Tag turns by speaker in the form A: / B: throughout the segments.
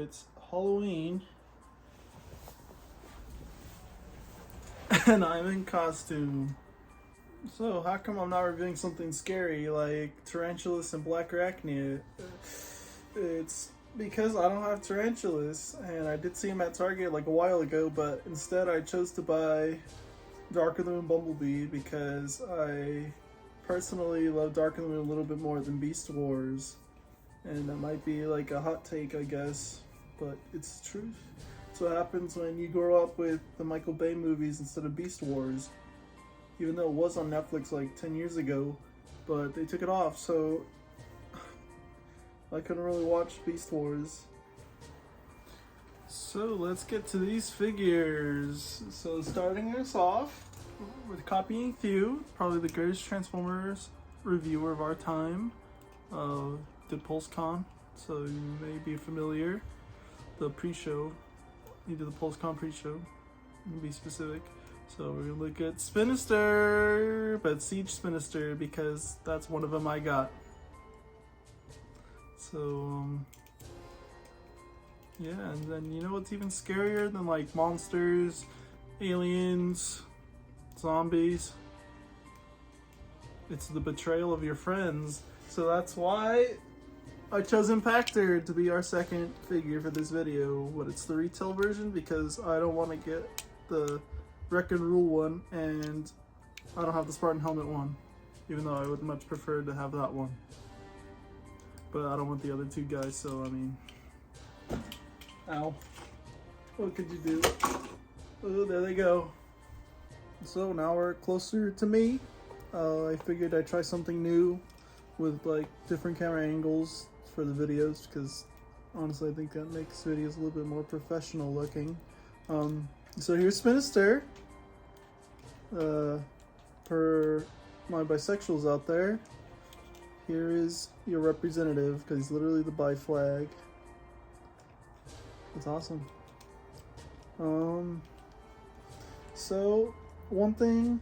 A: it's Halloween and I'm in costume. So how come I'm not reviewing something scary like tarantulas and black arachnia? It's because I don't have tarantulas, and I did see them at Target like a while ago, but instead I chose to buy Darker the Moon Bumblebee because I personally love Darker the Moon a little bit more than Beast Wars. And that might be like a hot take, I guess, but it's the truth. It's what happens when you grow up with the Michael Bay movies instead of Beast Wars. Even though it was on Netflix like 10 years ago, but they took it off, so I couldn't really watch Beast Wars. So let's get to these figures. So starting us off with copying Thew, probably the greatest Transformers reviewer of our time. Did PulseCon, so you may be familiar. The pre-show, he did the PulseCon pre-show, to be specific. So we're gonna look at Spinister, but Siege Spinister, because that's one of them I got. So, yeah, and then you know what's even scarier than like monsters, aliens, zombies? It's the betrayal of your friends. So that's why I chose Impactor to be our second figure for this video, but it's the retail version because I don't want to get the Wreck and Rule one, and I don't have the Spartan Helmet one, even though I would much prefer to have that one. But I don't want the other two guys, so I mean, ow. What could you do? Oh, there they go. So now we're closer to me. I figured I'd try something new with like different camera angles for the videos, because honestly I think that makes videos a little bit more professional looking. So here's Spinister. For my bisexuals out there, here is your representative, because he's literally the bi flag. That's awesome. So one thing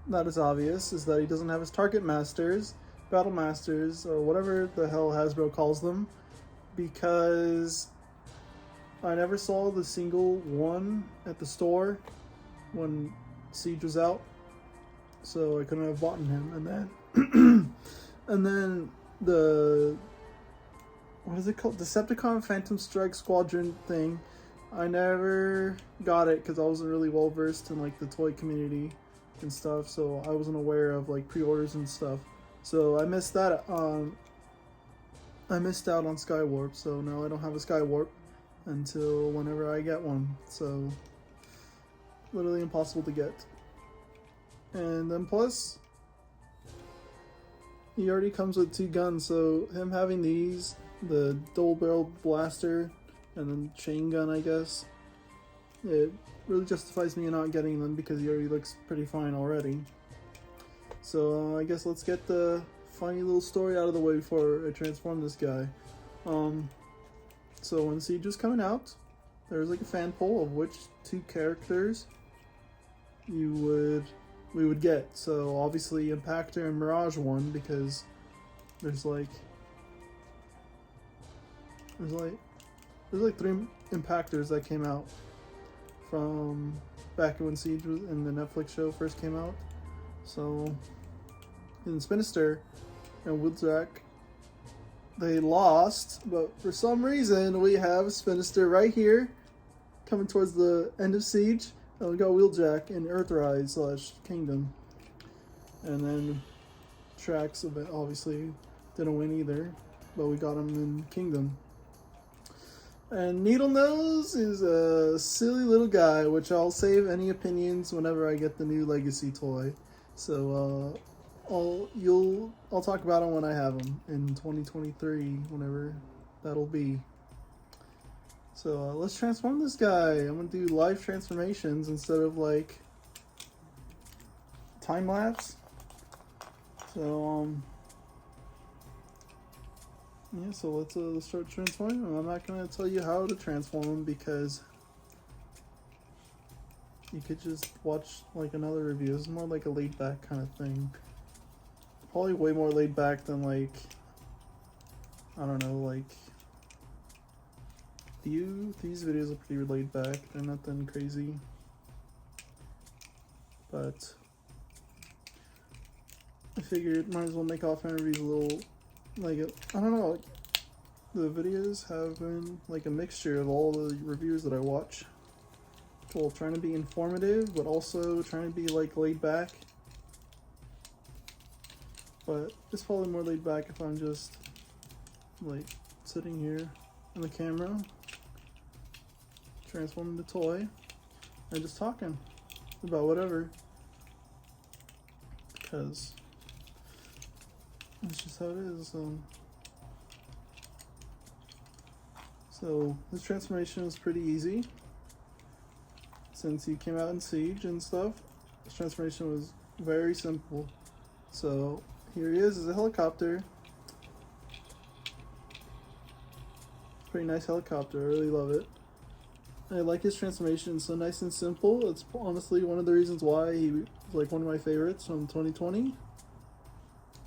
A: that is obvious is that he doesn't have his target masters, battle masters, or whatever the hell Hasbro calls them, because I never saw the single one at the store when Siege was out, so I couldn't have bought him. And then and then the, what is it called, Decepticon Phantom Strike Squadron thing, I never got it because I wasn't really well versed in like the toy community and stuff, so I wasn't aware of like pre-orders and stuff, so I missed that. I missed out on Skywarp, so now I don't have a Skywarp until whenever I get one, so literally impossible to get. And then plus he already comes with 2 guns, so him having these, the double barrel blaster and then chain gun, I guess, it really justifies me not getting them because he already looks pretty fine already. So I guess let's get the funny little story out of the way before I transform this guy. So when Siege was coming out, there was like a fan poll of which 2 characters we would get. So obviously Impactor and Mirage won, because there's like 3 Impactors that came out from back when Siege was in the Netflix show first came out. So in Spinister and Wheeljack, they lost, but for some reason we have Spinister right here coming towards the end of Siege, and we got Wheeljack in Earthrise / Kingdom. And then Trax obviously didn't win either, but we got him in Kingdom. And Needle Nose is a silly little guy, which I'll save any opinions whenever I get the new Legacy toy. So I'll talk about him when I have him in 2023, whenever that'll be. So let's transform this guy. I'm gonna do live transformations instead of like time lapse. So yeah, so let's start transforming him. I'm not gonna tell you how to transform him because you could just watch like another review. It's more like a laid back kind of thing. Probably way more laid back than like, I don't know, like these videos are pretty laid back. They're nothing crazy, but I figured might as well make Offhand Reviews a little, like, I don't know, the videos have been like a mixture of all the reviews that I watch. Well, trying to be informative, but also trying to be like laid back. But it's probably more laid back if I'm just like sitting here on the camera, transforming the toy, and just talking about whatever. Because that's just how it is. So this transformation is pretty easy. Since he came out in Siege and stuff, this transformation was very simple. So here he is as a helicopter. Pretty nice helicopter, I really love it. I like his transformation, it's so nice and simple. It's honestly one of the reasons why he was like one of my favorites from 2020.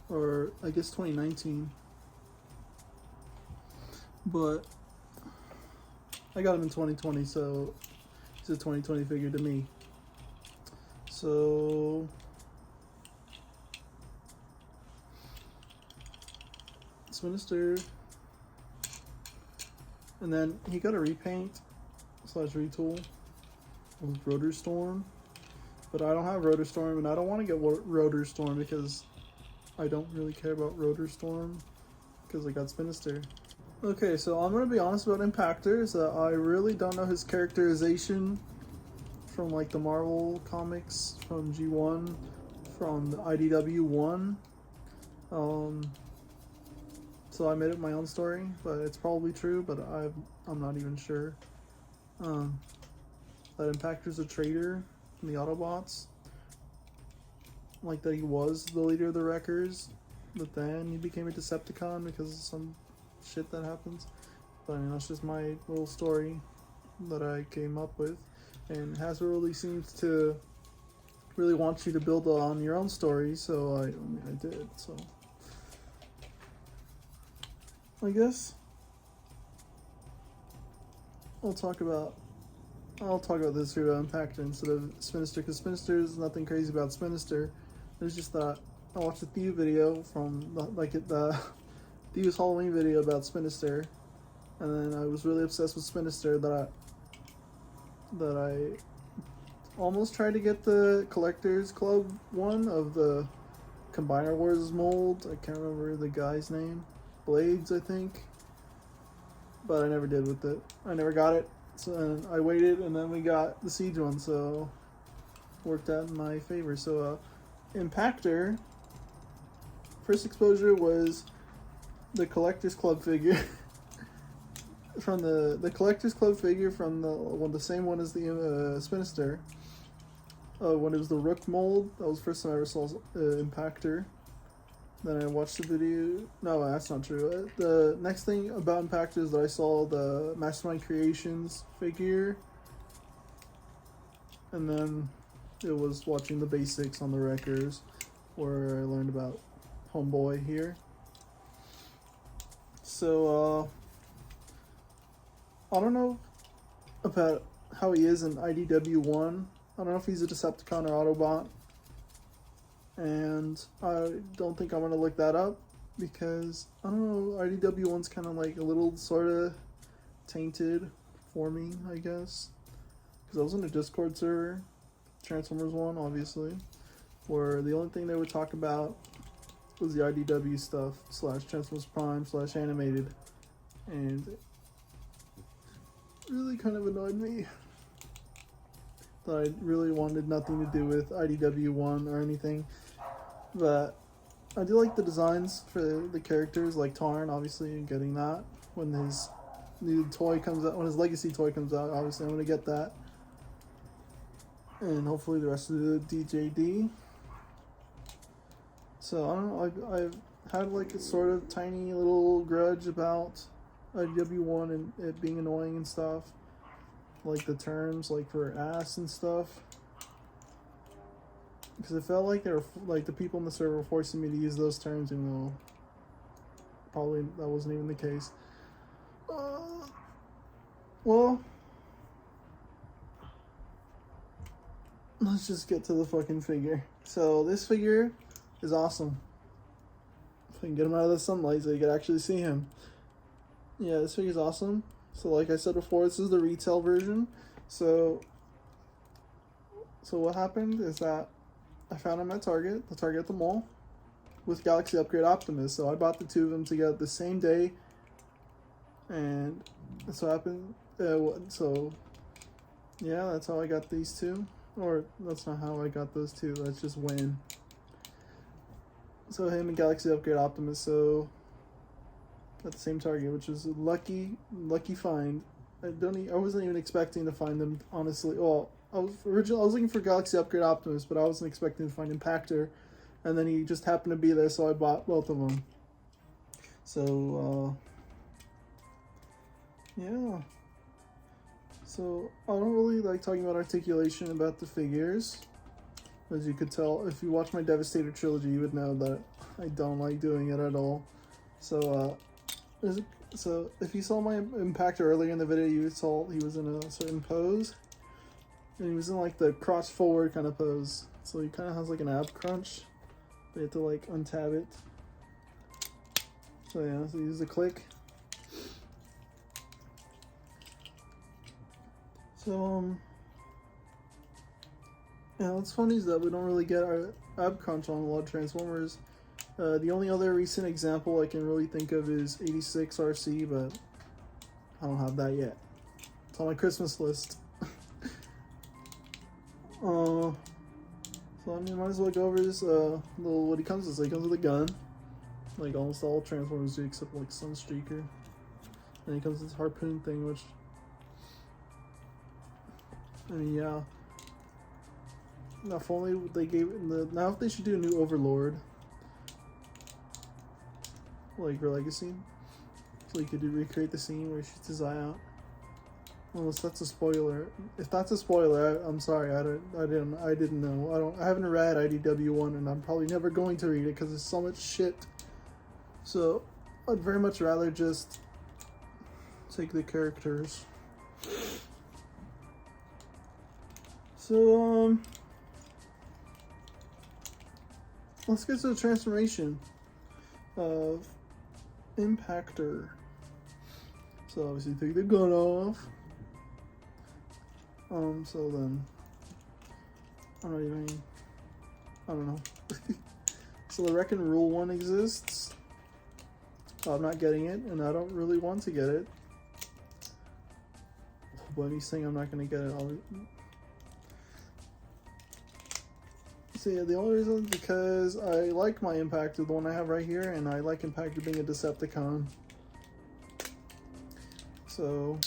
A: Or I guess 2019. But I got him in 2020, so he's a 2020 figure to me. So Spinister, and then he got a repaint / retool with Rotor Storm, but I don't have Rotor Storm, and I don't want to get Rotor Storm because I don't really care about Rotor Storm because I got Spinister. Okay, so I'm going to be honest about Impactor, is that I really don't know his characterization from like the Marvel comics, from G1, from the IDW 1. So I made up my own story, but it's probably true, but I'm not even sure. That Impactor's a traitor from the Autobots. Like that he was the leader of the Wreckers, but then he became a Decepticon because of some shit that happens. But I mean, that's just my little story that I came up with, and Hasbro really seems to really want you to build on your own story, so I did. So I guess I'll talk about this here about Impactor instead of Spinister, because Spinister is nothing crazy about Spinister. It's just that I watched a Theo video from the Theo's Halloween video about Spinister, and then I was really obsessed with Spinister that I almost tried to get the Collectors Club one of the Combiner Wars mold. I can't remember the guy's name. Blades, I think. But I never did with it. I never got it. So I waited, and then we got the Siege one, so worked out in my favor. So Impactor, first exposure was the Collectors Club figure. From the Collectors Club figure from the same one as the Spinister. When it was the Rook mold, that was the first time I ever saw Impactor. Then I watched the video. No, that's not true. The next thing about Impactor is that I saw the Mastermind Creations figure, and then it was watching the basics on the Wreckers, where I learned about Homeboy here. So I don't know about how he is in IDW 1. I don't know if he's a Decepticon or Autobot. And I don't think I'm going to look that up because, I don't know, IDW 1's kind of like a little sort of tainted for me, I guess. Because I was in a Discord server, Transformers 1, obviously, where the only thing they would talk about was the IDW stuff / Transformers Prime / animated. And it really kind of annoyed me that I really wanted nothing to do with IDW 1 or anything. But I do like the designs for the characters, like Tarn, obviously, and getting that. When his new toy comes out, when his Legacy toy comes out, obviously I'm going to get that. And hopefully the rest of the DJD. So, I don't know, I've had like a sort of tiny little grudge about IDW 1 and it being annoying and stuff. Like the terms, like for ass and stuff. Because it felt like they were, like the people in the server were forcing me to use those terms, even though probably that wasn't even the case. well, let's just get to the fucking figure. So this figure is awesome. If I can get him out of the sunlight so you can actually see him. Yeah, this figure's awesome. So like I said before, this is the retail version. So what happened is that I found him at Target at the mall, with Galaxy Upgrade Optimus. So I bought the two of them together the same day, and that's what happened. So yeah, that's how I got these two. Or that's not how I got those two. That's just when. So him and Galaxy Upgrade Optimus. So at the same Target, which is a lucky find. I wasn't even expecting to find them, honestly. Well, I was looking for Galaxy Upgrade Optimus, but I wasn't expecting to find Impactor, and then he just happened to be there, so I bought both of them. So yeah. So I don't really like talking about articulation about the figures. As you could tell, if you watch my Devastator trilogy, you would know that I don't like doing it at all. So if you saw my Impactor earlier in the video, you saw he was in a certain pose. And he was in like the cross forward kind of pose. So he kind of has like an ab crunch. But you have to like untab it. So yeah, so use the click. So yeah, what's funny is that we don't really get our ab crunch on a lot of Transformers. The only other recent example I can really think of is 86 RC, but I don't have that yet. It's on my Christmas list. So I mean, might as well go over this little what he comes with. So he comes with a gun, like almost all Transformers do, except like Sunstreaker. And he comes with this harpoon thing, which, I mean, yeah. Now if only they gave now if they should do a new Overlord, like for Legacy, so you could recreate the scene where he shoots his eye out. Unless that's a spoiler. If that's a spoiler, I'm sorry. I didn't know. I haven't read IDW1, and I'm probably never going to read it because there's so much shit. So I'd very much rather just take the characters. So let's get to the transformation of Impactor. So obviously take the gun off. So then, I don't know. So the Wreck and Rule one exists. I'm not getting it, and I don't really want to get it. But he's saying I'm not going to get it. So yeah, the only reason is because I like my Impactor, the one I have right here, and I like Impactor being a Decepticon. So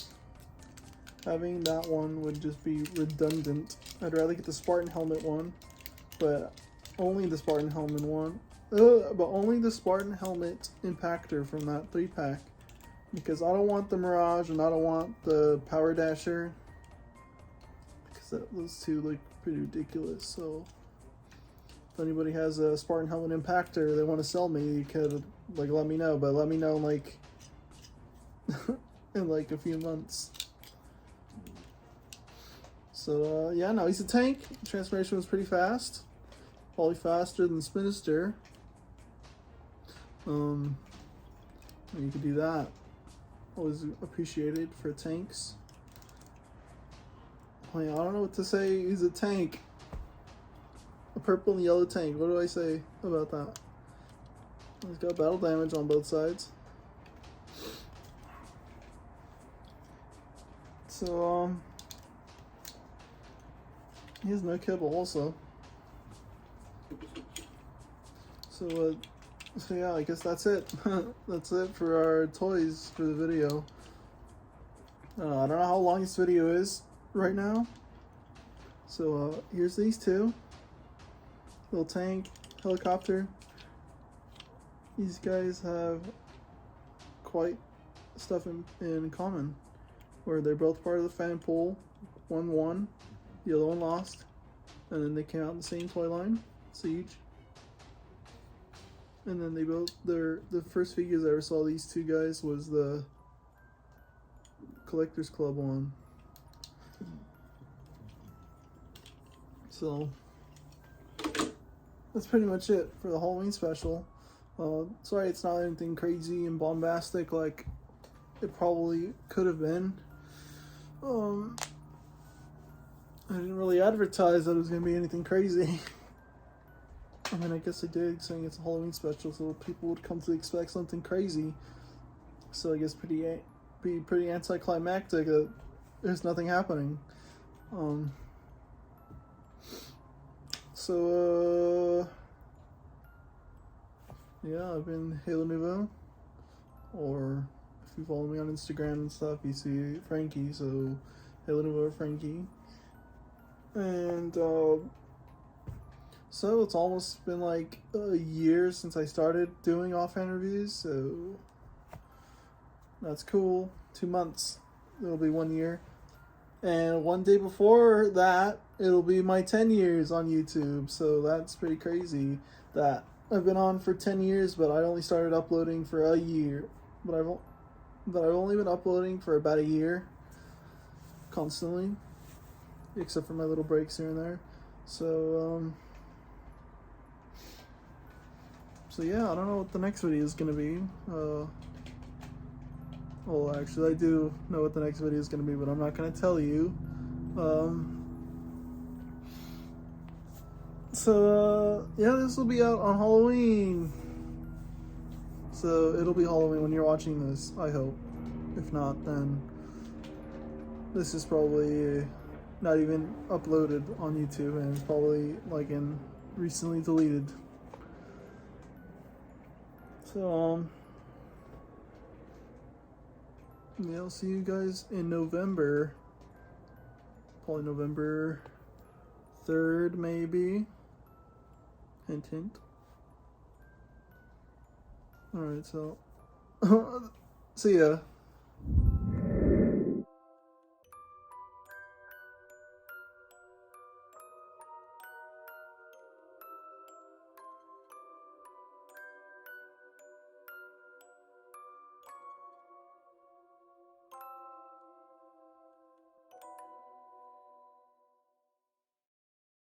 A: having that one would just be redundant. I'd rather get the Spartan Helmet one, but only the Spartan Helmet one. But only the Spartan Helmet Impactor from that 3-pack. Because I don't want the Mirage and I don't want the Power Dasher. Because those two look pretty ridiculous. So if anybody has a Spartan Helmet Impactor they want to sell me, you could like let me know. But let me know in like in like a few months. So yeah, no, he's a tank. Transformation was pretty fast, probably faster than Spinister. You could do that. Always appreciated for tanks. I don't know what to say. He's a tank. A purple and yellow tank. What do I say about that? He's got battle damage on both sides. So he has no kibble also. So yeah, I guess that's it. That's it for our toys for the video. I don't know how long this video is right now. So here's these two. Little tank, helicopter. These guys have quite stuff in common. Where they're both part of the fan pool. One won, the other one lost. And then they came out in the same toy line, Siege. And then they both, the first figures I ever saw these two guys was the Collector's Club one. So that's pretty much it for the Halloween special. Sorry it's not anything crazy and bombastic like it probably could have been. I didn't really advertise that it was going to be anything crazy. I mean, I guess I did, saying it's a Halloween special, so people would come to expect something crazy. So I guess be pretty anticlimactic that there's nothing happening. Yeah, I've been Halo Nouveau, or if you follow me on Instagram and stuff, you see Frankie, so Halo Nouveau Frankie. And so it's almost been like a year since I started doing Offhand Reviews, so that's cool. 2 months, it'll be 1 year. And one day before that, it'll be my 10 years on YouTube, so that's pretty crazy that I've been on for 10 years, but I only started uploading for a year. But I've only been uploading for about a year, constantly, except for my little breaks here and there. So yeah, I don't know what the next video is gonna be. Well, actually, I do know what the next video is gonna be, but I'm not gonna tell you. Yeah, this will be out on Halloween. So it'll be Halloween when you're watching this, I hope. If not, then this is probably not even uploaded on YouTube, and it's probably like recently deleted. So yeah, I'll see you guys in November. Probably November 3rd, maybe. Hint, hint. Alright, so see ya.